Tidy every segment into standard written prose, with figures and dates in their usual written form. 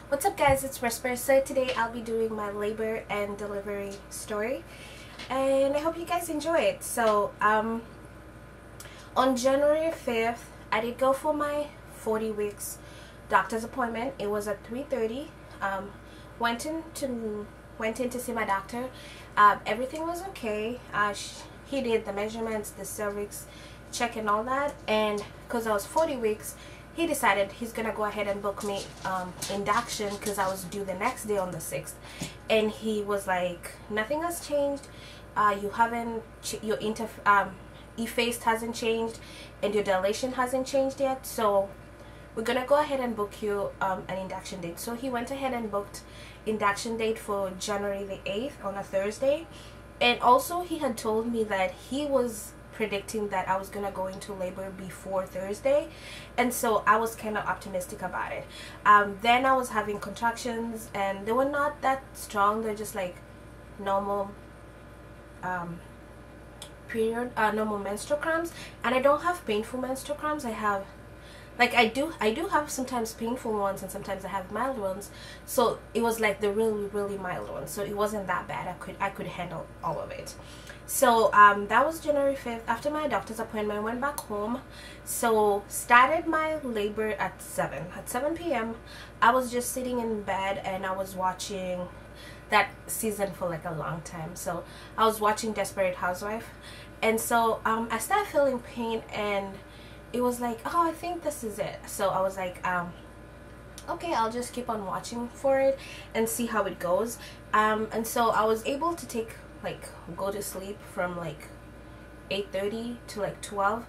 What's up guys, it's Risper. So today I'll be doing my labor and delivery story and I hope you guys enjoy it. So on January 5th I did go for my 40 weeks doctor's appointment. It was at 3:30. Went in to see my doctor. Everything was okay. He did the measurements, the cervix check and all that, and because I was 40 weeks he decided he's gonna go ahead and book me induction because I was due the next day on the 6th, and he was like, nothing has changed, you haven't your effaced hasn't changed and your dilation hasn't changed yet, so we're gonna go ahead and book you an induction date. So he went ahead and booked induction date for January the 8th on a Thursday, and also he had told me that he was predicting that I was gonna go into labor before Thursday, and so I was kind of optimistic about it. Then I was having contractions and they were not that strong, they're just like normal normal menstrual cramps, and I don't have painful menstrual cramps. I have I do have sometimes painful ones and sometimes I have mild ones, so it was like the really mild ones, so it wasn't that bad. I could handle all of it. So that was January 5th. After my doctor's appointment I went back home, so started my labor at 7 p.m. I was just sitting in bed and I was watching that season for like a long time, so I was watching Desperate Housewife, and so I started feeling pain and it was like, oh, I think this is it. So I was like, okay, I'll just keep on watching for it and see how it goes. And so I was able to go to sleep from like 8:30 to like 12,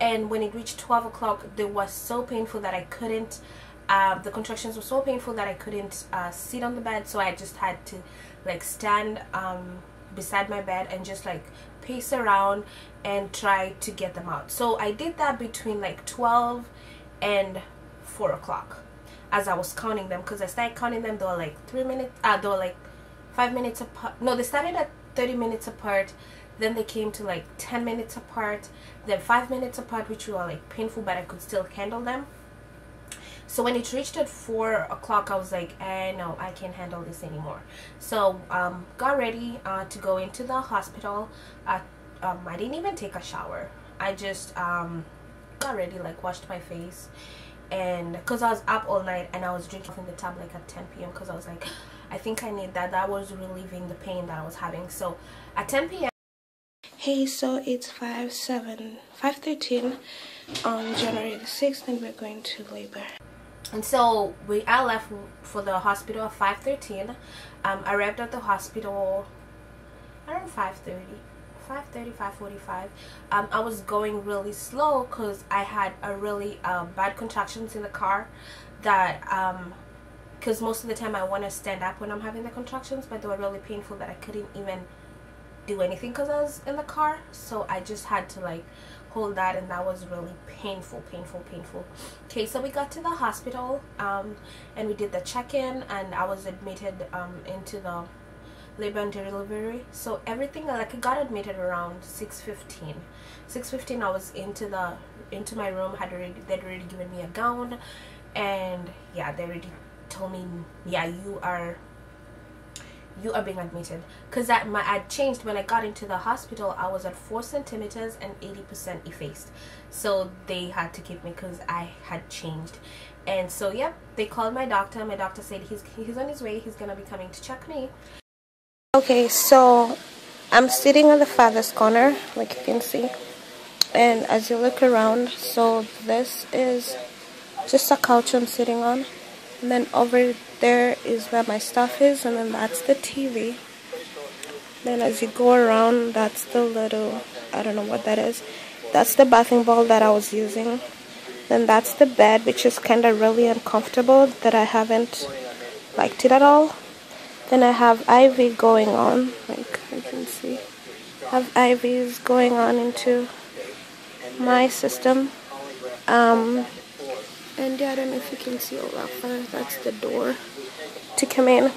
and when it reached 12 o'clock they was so painful that I couldn't, the contractions were so painful that I couldn't sit on the bed, so I just had to like stand beside my bed and just like pace around and try to get them out. So I did that between like 12 and 4 o'clock as I was counting them, because I started counting them. They were like 3 minutes, they were like 5 minutes apart. No, they started at 30 minutes apart, then they came to like 10 minutes apart, then 5 minutes apart, which were like painful but I could still handle them. So when it reached at 4 o'clock I was like, no, I can't handle this anymore. So got ready to go into the hospital. I didn't even take a shower. I just got ready, like washed my face, and because I was up all night and I was drinking the tablet at 10 p.m. because I was like, I think I need that. That was relieving the pain that I was having. So at 10 p.m. Hey, so it's 5:13 on January the 6th and we're going to labor. And so I left for the hospital at 5:13. I arrived at the hospital around 5:45. I was going really slow because I had a really bad contractions in the car, that because most of the time I want to stand up when I'm having the contractions, but they were really painful that I couldn't even do anything because I was in the car, so I just had to like hold that, and that was really painful. Okay, so we got to the hospital and we did the check-in, and I was admitted into the labor and delivery. So everything, like I got admitted around 6:15. I was into my room. They'd already given me a gown, and yeah, they already told me, yeah, you are being admitted, because I changed. When I got into the hospital I was at 4 centimeters and 80% effaced, so they had to keep me because I had changed. And so yep, they called my doctor. My doctor said he's on his way, he's gonna be coming to check me. Okay, so I'm sitting on the farthest corner, like you can see, and as you look around, so this is just a couch I'm sitting on, and then over there is where my stuff is, and then that's the TV. Then as you go around, that's the little, I don't know what that is, that's the bathing ball that I was using. Then that's the bed, which is kind of really uncomfortable, that I haven't liked it at all. Then I have IV going on, like you can see, I have IVs going on into my system. And yeah, I don't know if you can see all that far. That's the door to come in.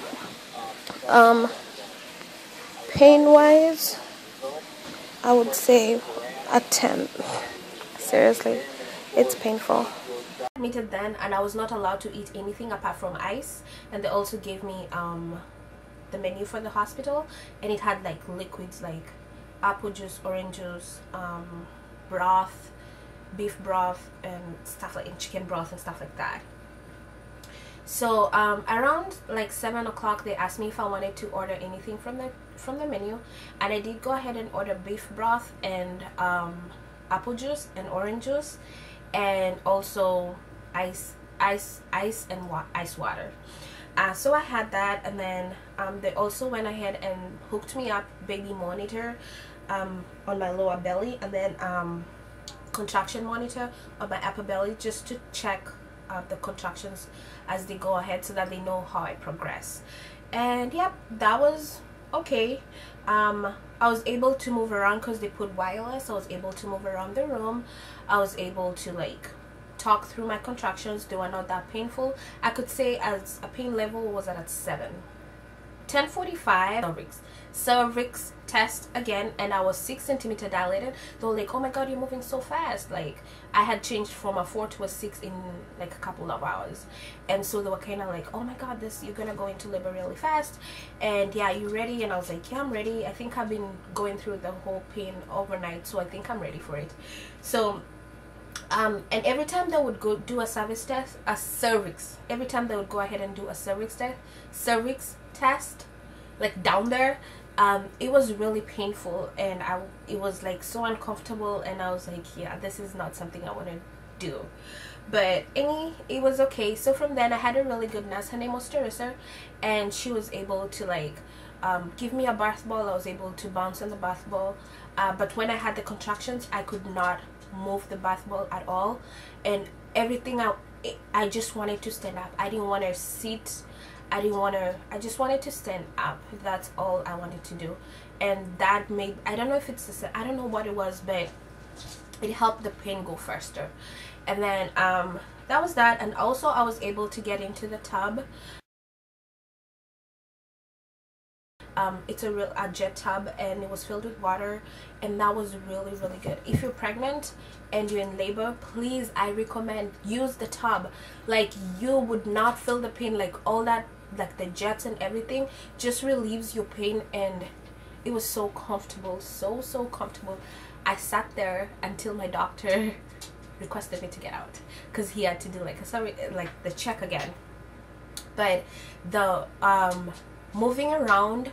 Pain wise, I would say a 10. Seriously, it's painful. admitted then, and I was not allowed to eat anything apart from ice. And they also gave me the menu for the hospital, and it had like liquids like apple juice, orange juice, broth, beef broth, and stuff like, and chicken broth and stuff like that. So around like 7 o'clock, they asked me if I wanted to order anything from the menu, and I did go ahead and order beef broth and apple juice and orange juice, and also ice and ice water. So I had that, and then they also went ahead and hooked me up baby monitor on my lower belly, and then contraction monitor on my upper belly, just to check the contractions as they go ahead, so that they know how I progress. And yep, that was okay. I was able to move around because they put wireless. I was able to move around the room. I was able to like talk through my contractions. They were not that painful. I could say as a pain level was at 7. 10:45, cervix test again, and I was 6 centimeter dilated. They were like, oh my god, you're moving so fast. Like, I had changed from a 4 to a 6 in like a couple of hours, and so they were kind of like, oh my god, this, you're gonna go into labor really fast, and yeah, you ready? And I was like, yeah, I'm ready. I think I've been going through the whole pain overnight, so I think I'm ready for it. So and every time they would go do a cervix test, every time they would go ahead and do a cervix test, like down there, it was really painful, and it was like so uncomfortable, and I was like, yeah, this is not something I want to do. But it was okay. So from then I had a really good nurse. Her name was Teresa, and she was able to like give me a bath ball. I was able to bounce on the bath ball, but when I had the contractions, I could not move the bath ball at all, and everything, I just wanted to stand up. I didn't want to sit. I just wanted to stand up. That's all I wanted to do. And that made, I don't know if it's I don't know what it was, but it helped the pain go faster. And then that was that. And also I was able to get into the tub. It's a jet tub, and it was filled with water, and that was really good. If you're pregnant and you're in labor, please, I recommend use the tub. Like, you would not feel the pain, like all that, like the jets and everything just relieves your pain, and it was so comfortable, so comfortable. I sat there until my doctor requested me to get out, because he had to do like the check again. But the moving around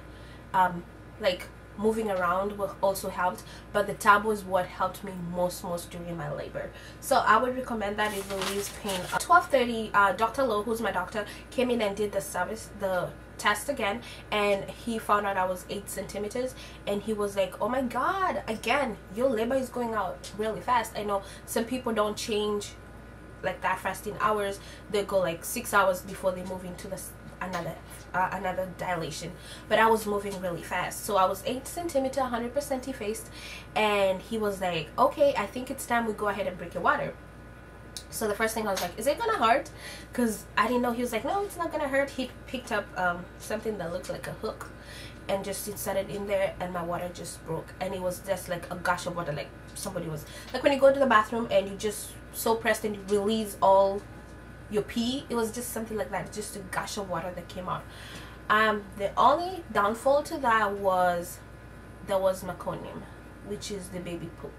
also helped, but the tub was what helped me most during my labor. So I would recommend that. It relieves pain. 12:30, Dr. Lowe, who's my doctor, came in and did the test again, and he found out I was 8 centimeters, and he was like, oh my god, again, your labor is going out really fast. I know some people don't change like that fast in hours. They go like 6 hours before they move into another dilation, but I was moving really fast. So I was 8 centimeter, 100% effaced, and he was like, okay, I think it's time we go ahead and break your water. So the first thing I was like, is it gonna hurt? Because I didn't know. He was like, no, it's not gonna hurt. He picked up something that looked like a hook and just inserted in there, and my water just broke, and it was just like a gush of water, like somebody was like, when you go to the bathroom and you just so pressed and you release all your pee, it was just something like that, just a gush of water that came out. The only downfall to that was there was meconium, which is the baby poop,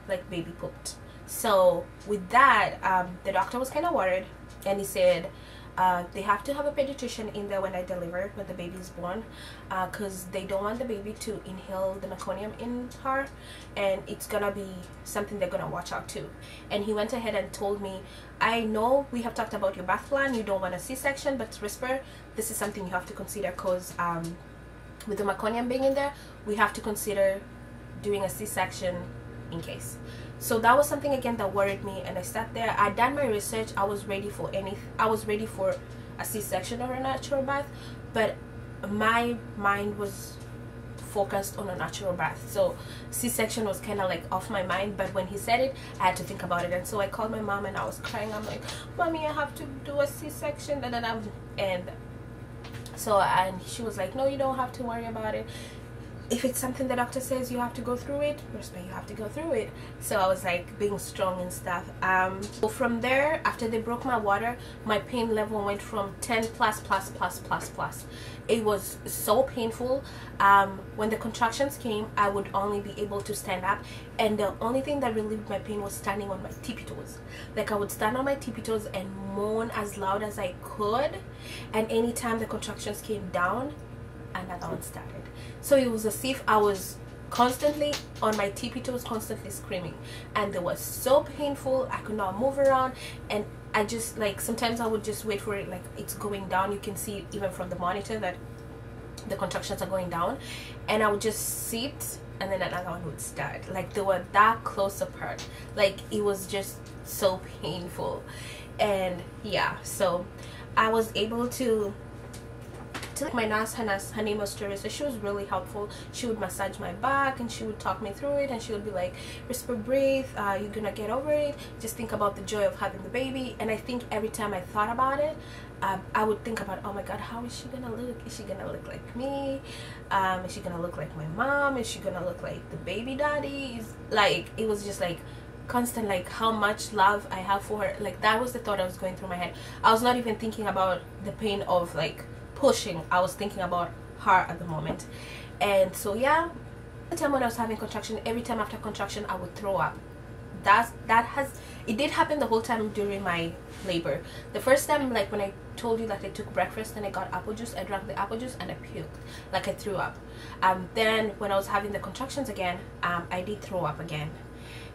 like baby pooped. So with that, the doctor was kind of worried, and he said they have to have a pediatrician in there when I deliver, when the baby is born, because they don't want the baby to inhale the meconium in her, and it's gonna be something they're gonna watch out too. And he went ahead and told me, I know we have talked about your birth plan, you don't want a C-section, but Risper, this is something you have to consider, because with the meconium being in there, we have to consider doing a C-section in case. So that was something again that worried me, and I sat there. I done my research. I was ready for a C-section or a natural birth, but my mind was focused on a natural birth. So C-section was kind of like off my mind, but when he said it, I had to think about it. And so I called my mom, and I was crying. I'm like, mommy, I have to do a C-section, and so, and she was like, no, you don't have to worry about it. if it's something the doctor says you have to go through it, Risper, you have to go through it. So I was like being strong and stuff. So from there, after they broke my water, my pain level went from 10 plus plus plus plus plus. It was so painful. When the contractions came, I would only be able to stand up, and the only thing that relieved my pain was standing on my tippy toes. Like I would stand on my tippy toes and moan as loud as I could, and anytime the contractions came down, another one started. So it was as if I was constantly on my tippy toes, constantly screaming, and it was so painful. I could not move around, and I just like sometimes I would just wait for it, like it's going down. You can see even from the monitor that the contractions are going down, and I would just sit, and then another one would start. Like they were that close apart. Like it was just so painful. And yeah, so I was able to my nurse, her name was Teresa. She was really helpful. She would massage my back and she would talk me through it, and she would be like, Risper, breathe, you're gonna get over it, just think about the joy of having the baby. And I think every time I thought about it, I would think about, oh my god, how is she gonna look? Is she gonna look like me? Is she gonna look like my mom? Is she gonna look like the baby daddy? Like it was just like constant, like how much love I have for her. Like that was the thought I was going through my head. I was not even thinking about the pain of like pushing. I was thinking about her at the moment. And so yeah, the time when I was having contraction, every time after contraction I would throw up. It did happen the whole time during my labor. The first time, like when I told you that I took breakfast and I got apple juice, I drank the apple juice and I puked, like I threw up. Then when I was having the contractions again, I did throw up again,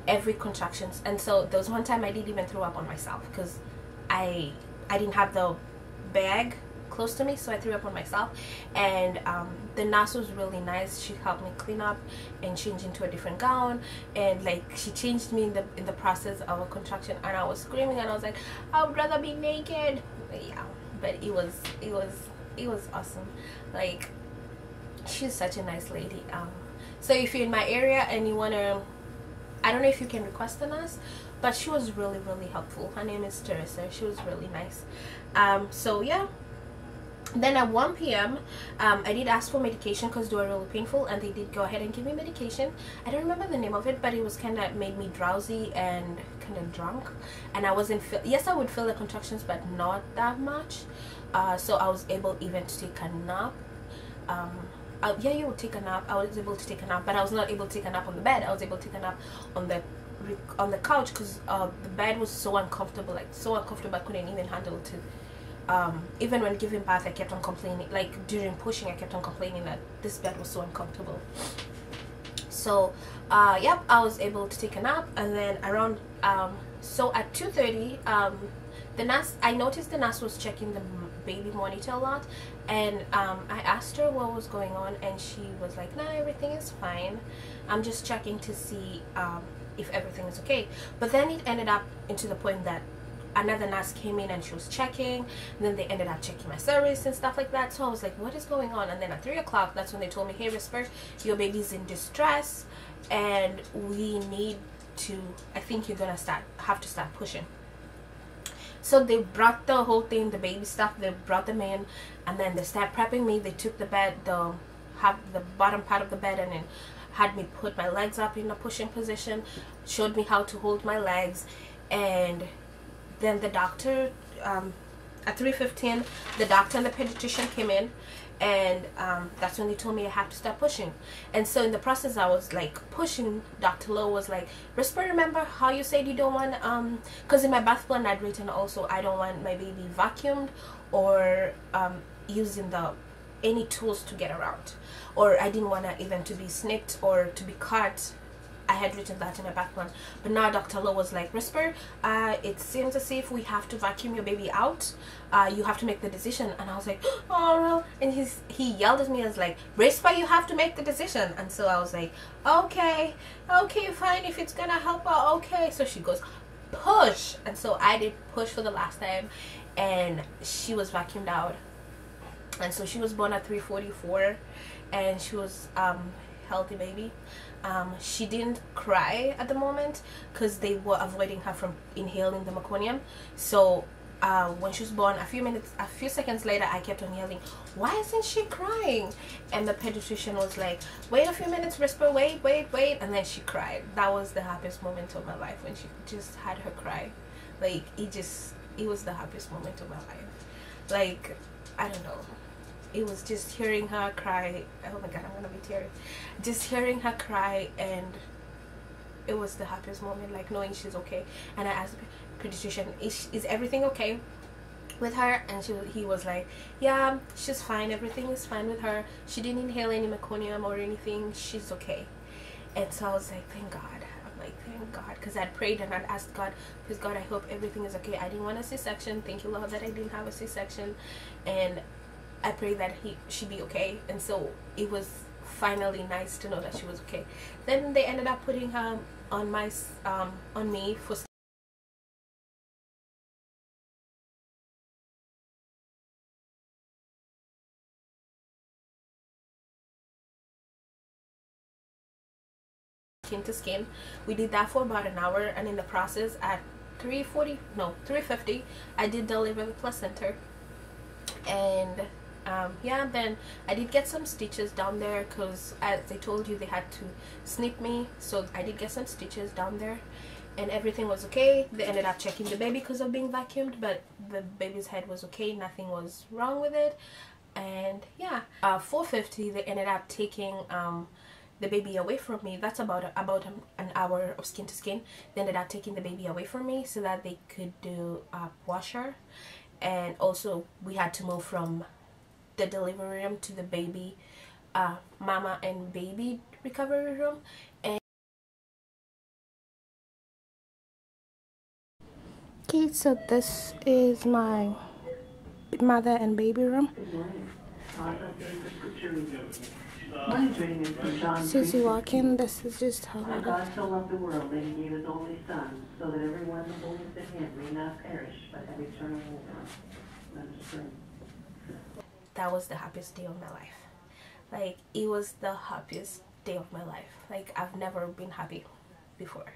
every contractions. And so there was one time I didn't even throw up on myself because I didn't have the bag close to me, so I threw up on myself. And the nurse was really nice. She helped me clean up and change into a different gown, and like she changed me in the process of a contraction, and I was screaming and I was like, I would rather be naked. Yeah, but it was awesome. Like she's such a nice lady. So if you're in my area and you want to, I don't know if you can request a nurse, but she was really helpful. Her name is Teresa. She was really nice. So yeah, then at 1 p.m. I did ask for medication because they were really painful, and they did go ahead and give me medication. I don't remember the name of it, but it was kind of made me drowsy and kind of drunk, and I wasn't yes, I would feel the contractions, but not that much. So I was able even to take a nap. Yeah, you would take a nap. I was able to take a nap, but I was not able to take a nap on the bed. I was able to take a nap on the couch because the bed was so uncomfortable, like so uncomfortable I couldn't even handle it. Even when giving birth, I kept on complaining, like during pushing I kept on complaining that this bed was so uncomfortable. So yep, I was able to take a nap. And then around so at 2:30, the nurse, I noticed the nurse was checking the baby monitor a lot, and I asked her what was going on, and she was like, no, everything is fine, I'm just checking to see if everything is okay. But then it ended up into the point that another nurse came in and she was checking, and then they ended up checking my cervix and stuff like that. So I was like, what is going on? And then at 3 o'clock, that's when they told me, hey Risper, your baby's in distress and we need to, I think you're gonna have to start pushing. So they brought the whole thing, the baby stuff, they brought them in, and then they started prepping me. They took the bed, the bottom part of the bed, and then had me put my legs up in a pushing position, showed me how to hold my legs. And then the doctor, at 3:15, the doctor and the pediatrician came in, and that's when they told me I have to start pushing. And so in the process I was like pushing, Dr. Lowe was like, Risper, remember how you said you don't want, because in my birth plan I'd written also, I don't want my baby vacuumed or using any tools to get around, or I didn't want even to be snipped or to be cut. I had written that in my back plan. But now Dr. Lowe was like, Risper, it seems as if we have to vacuum your baby out. You have to make the decision. And I was like, oh, and he yelled at me as like, Risper, you have to make the decision. And so I was like, okay, fine, if it's gonna help her, okay. So she goes, push. And so I did push for the last time, and she was vacuumed out. And so she was born at 3:44, and she was healthy baby. She didn't cry at the moment because they were avoiding her from inhaling the meconium. So when she was born, a few seconds later, I kept on yelling, "Why isn't she crying?" And the pediatrician was like, "Wait a few minutes, Risper, wait," and then she cried. That was the happiest moment of my life, when she just had her cry. Like, it was the happiest moment of my life. Like, I don't know, it was just hearing her cry. Oh my god, I'm gonna be teary. Just hearing her cry, and it was the happiest moment, like knowing she's okay. And I asked the pediatrician, is everything okay with her? And he was like, yeah, she's fine, everything is fine with her, she didn't inhale any meconium or anything, she's okay. And so I was like, thank God. I'm like, thank God, because I'd prayed and I'd asked God, please God, I hope everything is okay. I didn't want a C-section. Thank you, Lord, that I didn't have a C-section. And I prayed that she be okay. And so it was finally nice to know that she was okay. Then they ended up putting her on me for skin to skin. We did that for about an hour, and in the process at 3:50 I did deliver the placenta. And yeah, then I did get some stitches down there, because as I told you, they had to snip me, so I did get some stitches down there, and everything was okay. They ended up checking the baby because of being vacuumed, but the baby's head was okay, nothing was wrong with it. And yeah, 4:50 they ended up taking the baby away from me. That's about an hour of skin to skin. They ended up taking the baby away from me so that they could do wash her. And also we had to move from the delivery room to the baby mama and baby recovery room. And okay, so this is my mother and baby room. As you walk in, this is just how it God so loved the world that he gave his only son, so that everyone who believes in him may not perish but have eternal life. Let us pray. That was the happiest day of my life. Like, it was the happiest day of my life. Like, I've never been happy before.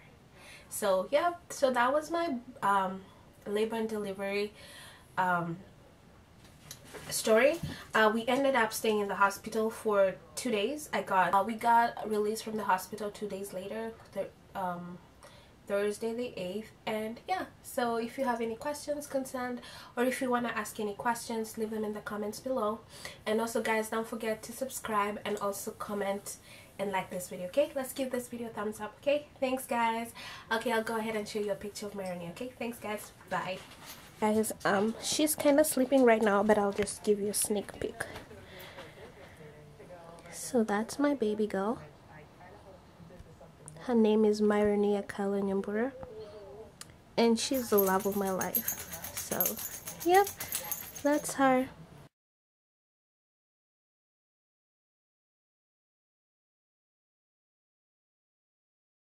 So yeah, so that was my labor and delivery story. We ended up staying in the hospital for 2 days. We got released from the hospital 2 days later, Thursday the 8th. And yeah, so if you have any questions, concerned, or if you want to ask any questions, leave them in the comments below. And also, guys, don't forget to subscribe and also comment and like this video. Okay, let's give this video a thumbs up. Okay, thanks guys. Okay, I'll go ahead and show you a picture of Myrania. Okay, thanks guys, bye. Guys, she's kind of sleeping right now, but I'll just give you a sneak peek. So that's my baby girl. Her name is Myrania Kaila, and she's the love of my life. So yep, that's her.